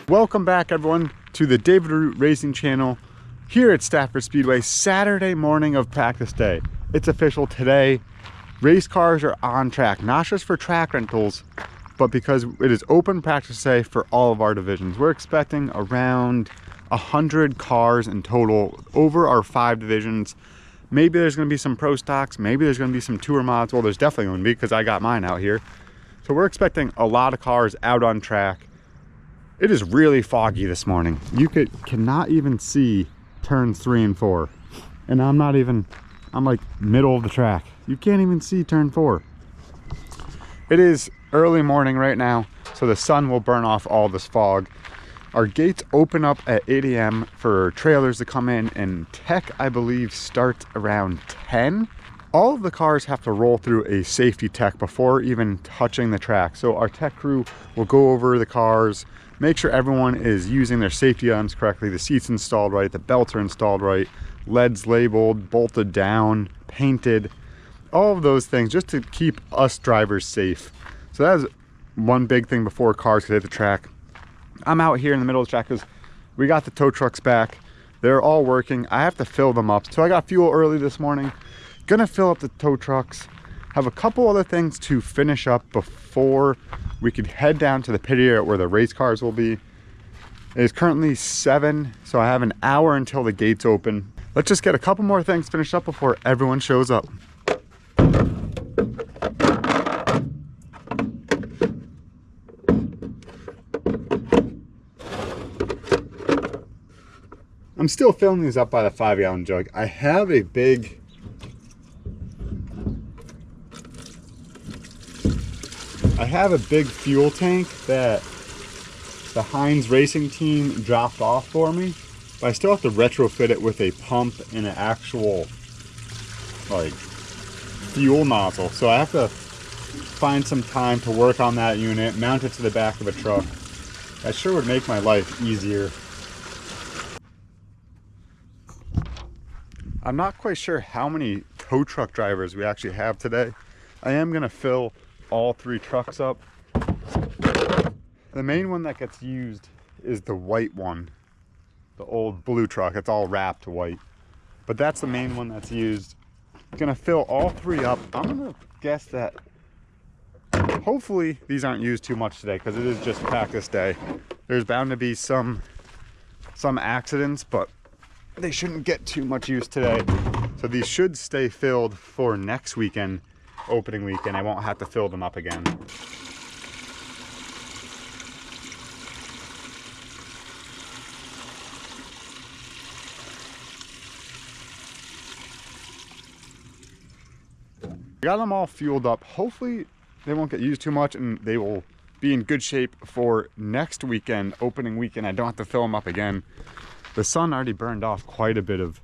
Welcome back everyone to the David Root Racing channel here at Stafford Speedway. Saturday morning of practice day. It's official today. Race cars are on track, not just for track rentals, but because it is open practice day for all of our divisions. We're expecting around 100 cars in total over our 5 divisions. Maybe there's going to be some pro stocks, maybe there's going to be some tour mods. Well, there's definitely going to be because I got mine out here. So we're expecting a lot of cars out on track. It is really foggy this morning. You cannot even see turns 3 and 4. And I'm like middle of the track. You can't even see turn 4. It is early morning right now, so the sun will burn off all this fog. Our gates open up at 8 a.m. for trailers to come in, and tech, I believe, starts around 10. All of the cars have to roll through a safety tech before even touching the track. So our tech crew will go over the cars, make sure everyone is using their safety items correctly, the seats installed right, the belts are installed right, leads labeled, bolted down, painted, all of those things just to keep us drivers safe. So that is one big thing before cars can hit the track. I'm out here in the middle of the track because we got the tow trucks back. They're all working. I have to fill them up. So I got fuel early this morning. Gonna fill up the tow trucks. Have a couple other things to finish up before we could head down to the pit area where the race cars will be. It is currently 7, so I have an hour until the gates open. Let's just get a couple more things finished up before everyone shows up. I'm still filling these up by the 5-gallon jug. I have a big fuel tank that the Heinz racing team dropped off for me, but I still have to retrofit it with a pump and an actual like fuel nozzle. So I have to find some time to work on that unit, mount it to the back of a truck. That sure would make my life easier. I'm not quite sure how many tow truck drivers we actually have today. I am gonna fill all 3 trucks up. The main one that gets used is the white one, the old blue truck. It's all wrapped white, but that's the main one that's used. Gonna fill all 3 up. I'm gonna guess that hopefully these aren't used too much today because it is just practice day. There's bound to be some accidents, but they shouldn't get too much use today. So these should stay filled for next weekend, opening weekend. I won't have to fill them up again. Got them all fueled up. Hopefully they won't get used too much and they will be in good shape for next weekend, opening weekend. I don't have to fill them up again. The sun already burned off quite a bit of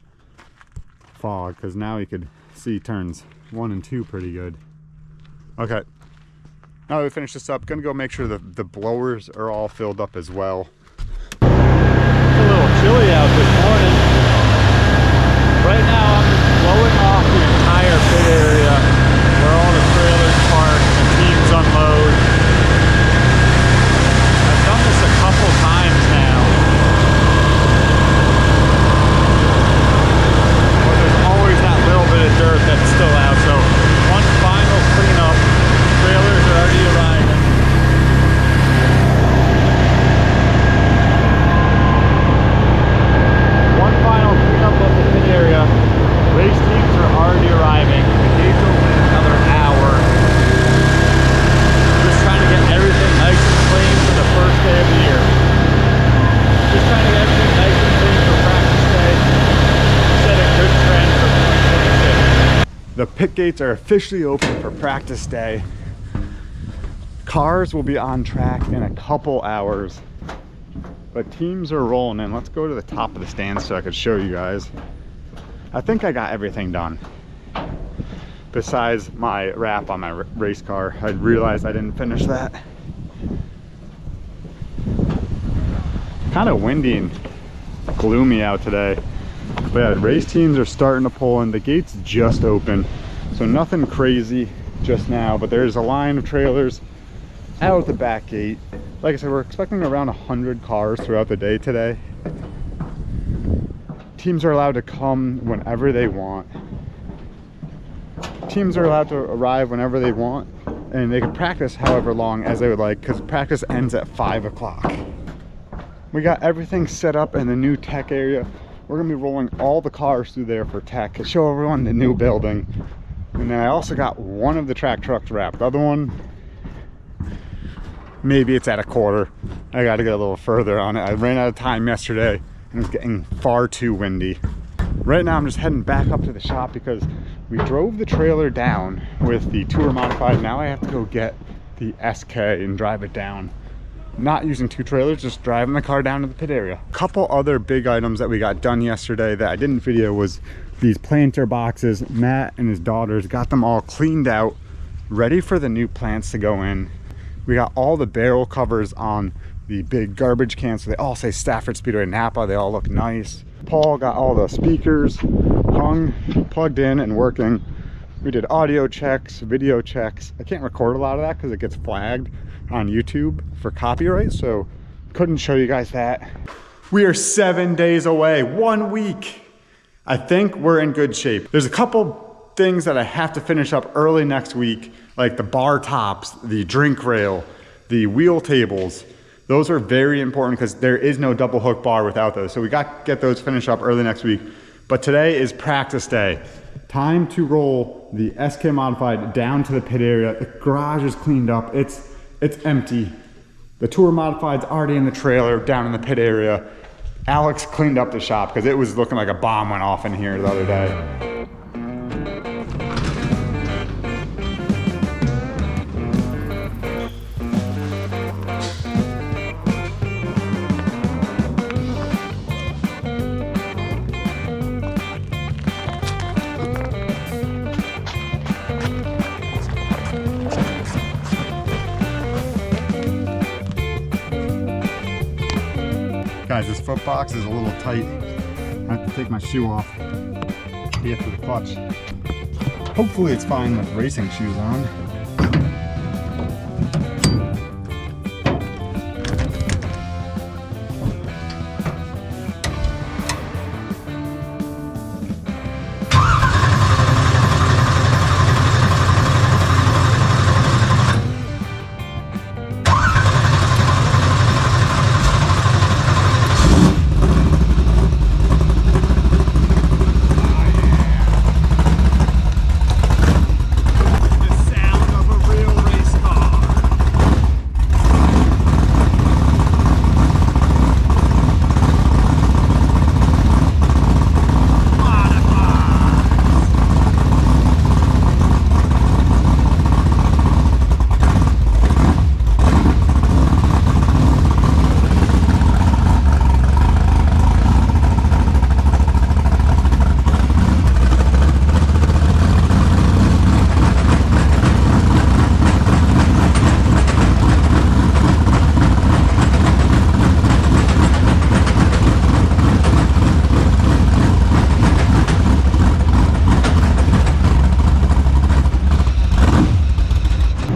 fog because now you could see turns 1 and 2 pretty good. Okay, now that we finish this up, gonna go make sure the blowers are all filled up as well. It's a little chilly out this morning. Right now I'm blowing off the entire pit area where all the trailers park and teams unload. I've done this a couple times now. But there's always that little bit of dirt that's still out, so one final cleanup. Trailers are already arriving. One final cleanup of the pit area. Race teams are already arriving. The gates open in another hour. Just trying to get everything nice and clean for the first day of the year. Just trying to get everything nice and clean for practice day. Set a good trend for 2026. The pit gates are officially open for practice day. Cars will be on track in a couple hours, but teams are rolling in. Let's go to the top of the stand so I could show you guys. I think I got everything done besides my wrap on my race car. I realized I didn't finish that. Kind of windy and gloomy out today, but yeah, race teams are starting to pull in. The gates just open, so nothing crazy just now, but there's a line of trailers out the back gate. Like I said, we're expecting around 100 cars throughout the day today. Teams are allowed to come whenever they want. Teams are allowed to arrive whenever they want, and they can practice however long as they would like, because practice ends at 5 o'clock. We got everything set up in the new tech area. We're gonna be rolling all the cars through there for tech, show everyone the new building. And then I also got one of the track trucks wrapped. The other one, maybe it's at a quarter. I got to get a little further on it. I ran out of time yesterday and it's getting far too windy. Right now I'm just heading back up to the shop because we drove the trailer down with the Tour modified. Now I have to go get the SK and drive it down. Not using two trailers, just driving the car down to the pit area. A couple other big items that we got done yesterday that I didn't video was these planter boxes. Matt and his daughters got them all cleaned out, ready for the new plants to go in. We got all the barrel covers on the big garbage cans, so they all say Stafford Speedway Napa. They all look nice. Paul got all the speakers hung, plugged in and working. We did audio checks, video checks. I can't record a lot of that because it gets flagged on YouTube for copyright, so couldn't show you guys that. We are 7 days away, 1 week. I think we're in good shape. There's a couple things that I have to finish up early next week, like the bar tops, the drink rail, the wheel tables. Those are very important because there is no double hook bar without those. So we got to get those finished up early next week. But today is practice day. Time to roll the SK Modified down to the pit area. The garage is cleaned up. It's empty. The Tour Modified's already in the trailer down in the pit area. Alex cleaned up the shop because it was looking like a bomb went off in here the other day. Guys, this foot box is a little tight. I have to take my shoe off to get to the clutch. Hopefully it's fine with racing shoes on.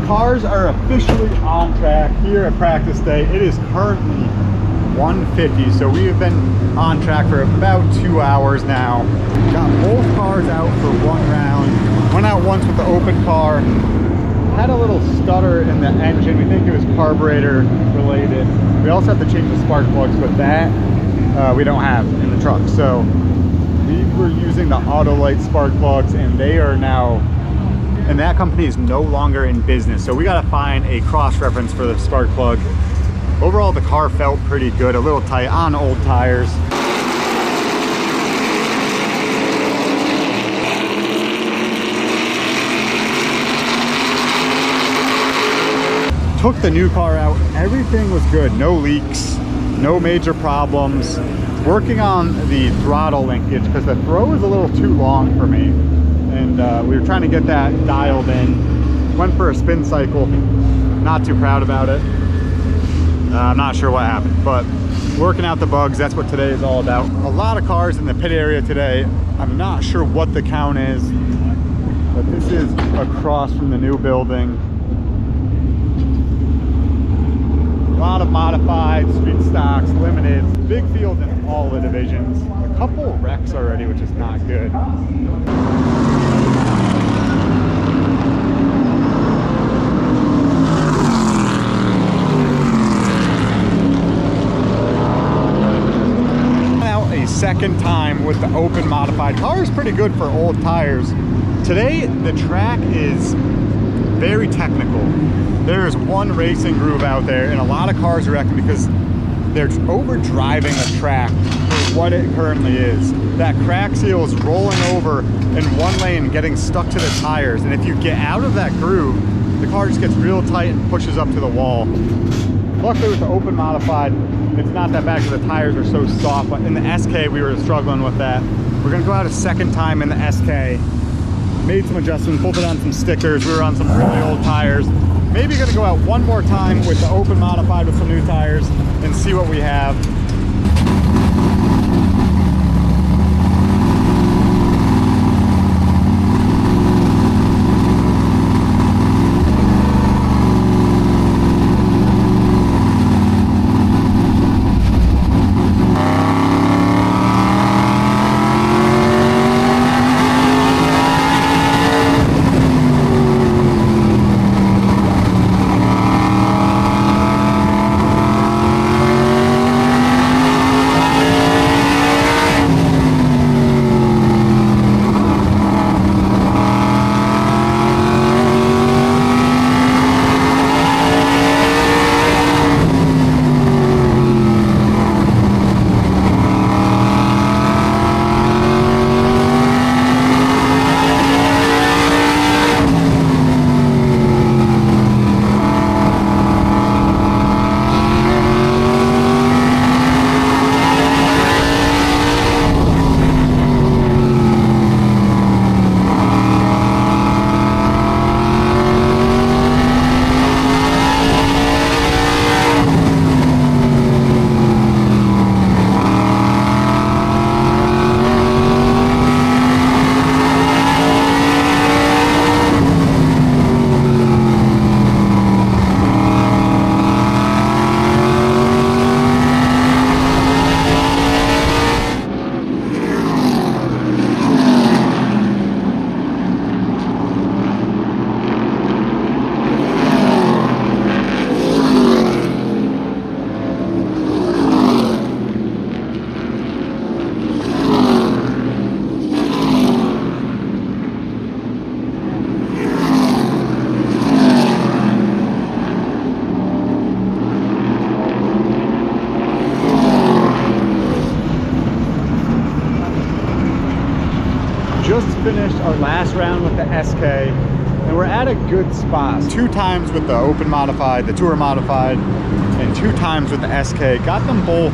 Cars are officially on track here at practice day. It is currently 1:50, so we have been on track for about 2 hours now. Got both cars out for one round. Went out once with the open car. Had a little stutter in the engine. We think it was carburetor related. We also have to change the spark plugs, but that we don't have in the truck. So we were using the Autolite spark plugs, and they are now, and that company is no longer in business. So we got to find a cross reference for the spark plug. Overall, the car felt pretty good, a little tight on old tires. Took the new car out, everything was good, no leaks, no major problems. Working on the throttle linkage because the throw is a little too long for me. And we were trying to get that dialed in. Went for a spin cycle, not too proud about it. I'm not sure what happened, but working out the bugs, that's what today is all about. A lot of cars in the pit area today. I'm not sure what the count is, but this is across from the new building. lot of modified, street stocks, limited, big field in all the divisions. A couple wrecks already, which is not good. Out a second time with the open modified. Car is pretty good for old tires. Today, the track is very technical. There is one racing groove out there, and a lot of cars are wrecking because they're over driving the track for what it currently is. That crack seal is rolling over in one lane, getting stuck to the tires, and if you get out of that groove, the car just gets real tight and pushes up to the wall. Luckily with the open modified, it's not that bad because the tires are so soft, but in the SK we were struggling with that. We're gonna go out a second time in the SK. Made some adjustments, bolted on some stickers. We were on some really old tires. Maybe gonna go out one more time with the open modified with some new tires and see what we have. Just finished our last round with the SK, and we're at a good spot. 2 times with the open modified, the tour modified, and 2 times with the SK. Got them both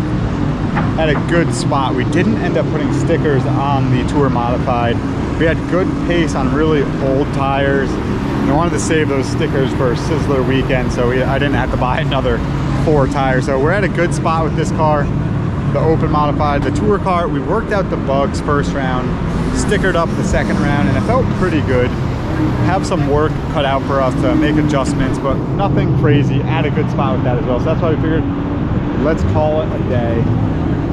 at a good spot. We didn't end up putting stickers on the tour modified. We had good pace on really old tires, and I wanted to save those stickers for a Sizzler weekend, so I didn't have to buy another 4 tires. So we're at a good spot with this car, the open modified. The tour car, we worked out the bugs first round, stickered up the second round, and it felt pretty good. Have some work cut out for us to make adjustments, but nothing crazy. At a good spot with that as well. So that's why we figured, let's call it a day.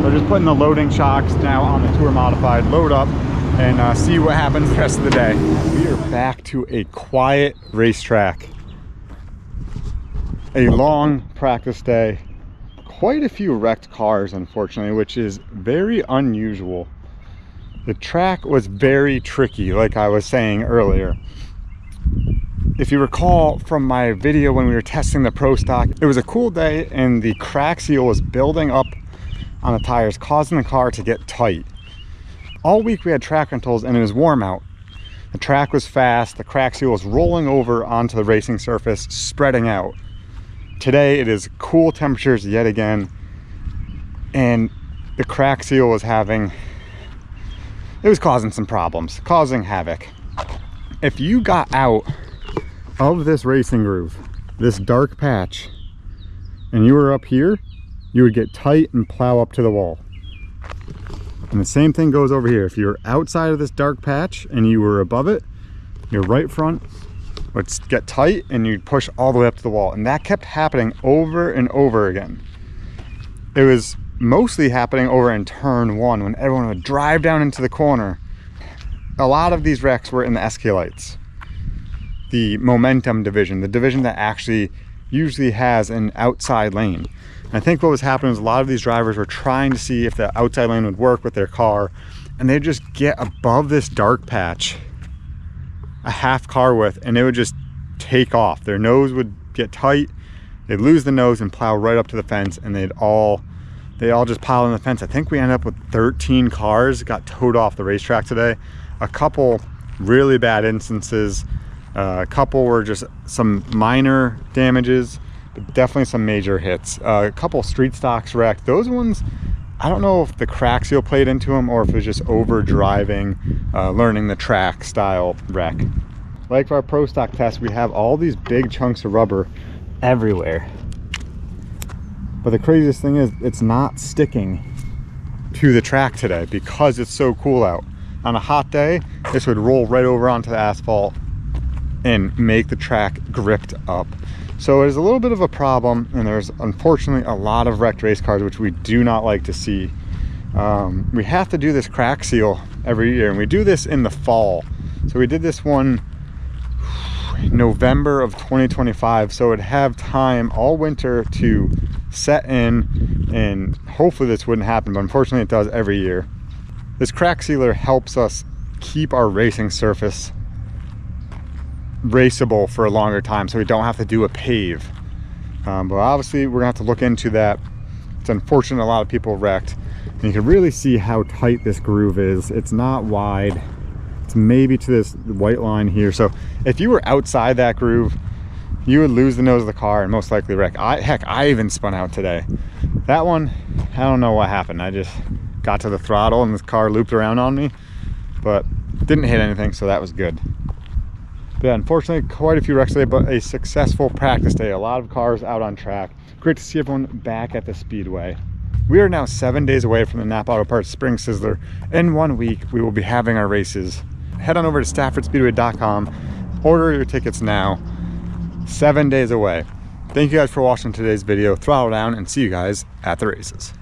So just putting the loading shocks now on the tour modified, load up, and see what happens the rest of the day. We are back to a quiet racetrack. A long practice day. Quite a few wrecked cars, unfortunately, which is very unusual. The track was very tricky, like I was saying earlier. If you recall from my video when we were testing the Pro Stock, it was a cool day and the crack seal was building up on the tires, causing the car to get tight. All week we had track rentals and it was warm out. The track was fast, the crack seal was rolling over onto the racing surface, spreading out. Today it is cool temperatures yet again, and the crack seal was causing some problems, causing havoc. If you got out of this racing groove, this dark patch, and you were up here, you would get tight and plow up to the wall. And the same thing goes over here. If you're outside of this dark patch and you were above it, your right front would get tight and you'd push all the way up to the wall. And that kept happening over and over again. It was mostly happening over in turn 1 when everyone would drive down into the corner. A lot of these wrecks were in the SK lights, the momentum division, the division that actually usually has an outside lane. And I think what was happening was a lot of these drivers were trying to see if the outside lane would work with their car, and they'd just get above this dark patch a half car width and it would just take off. Their nose would get tight, they'd lose the nose and plow right up to the fence, and they all just pile in the fence. I think we ended up with 13 cars got towed off the racetrack today. A couple really bad instances, a couple were just some minor damages, but definitely some major hits. A couple street stocks wrecked. Those ones, I don't know if the crack seal played into them or if it was just over driving, learning the track style wreck. Like for our pro stock test, we have all these big chunks of rubber everywhere. But the craziest thing is it's not sticking to the track today because it's so cool out. On a hot day, this would roll right over onto the asphalt and make the track gripped up. So it is a little bit of a problem, and there's unfortunately a lot of wrecked race cars, which we do not like to see. We have to do this crack seal every year, and we do this in the fall. So we did this one November of 2025, so it'd have time all winter to set in, and hopefully this wouldn't happen, but unfortunately it does every year. This crack sealer helps us keep our racing surface raceable for a longer time, so we don't have to do a pave. But obviously we're gonna have to look into that. It's unfortunate a lot of people wrecked, and you can really see how tight this groove is. It's not wide, it's maybe to this white line here. So if you were outside that groove, you would lose the nose of the car and most likely wreck. Heck, I even spun out today. That one, I don't know what happened. I just got to the throttle and this car looped around on me, but didn't hit anything, so that was good. But yeah, unfortunately, quite a few wrecks today, but a successful practice day. A lot of cars out on track. Great to see everyone back at the speedway. We are now 7 days away from the NAPA Auto Parts Spring Sizzler. In 1 week, we will be having our races. Head on over to StaffordSpeedway.com, order your tickets now. 7 days away. Thank you guys for watching today's video. Throttle down and see you guys at the races.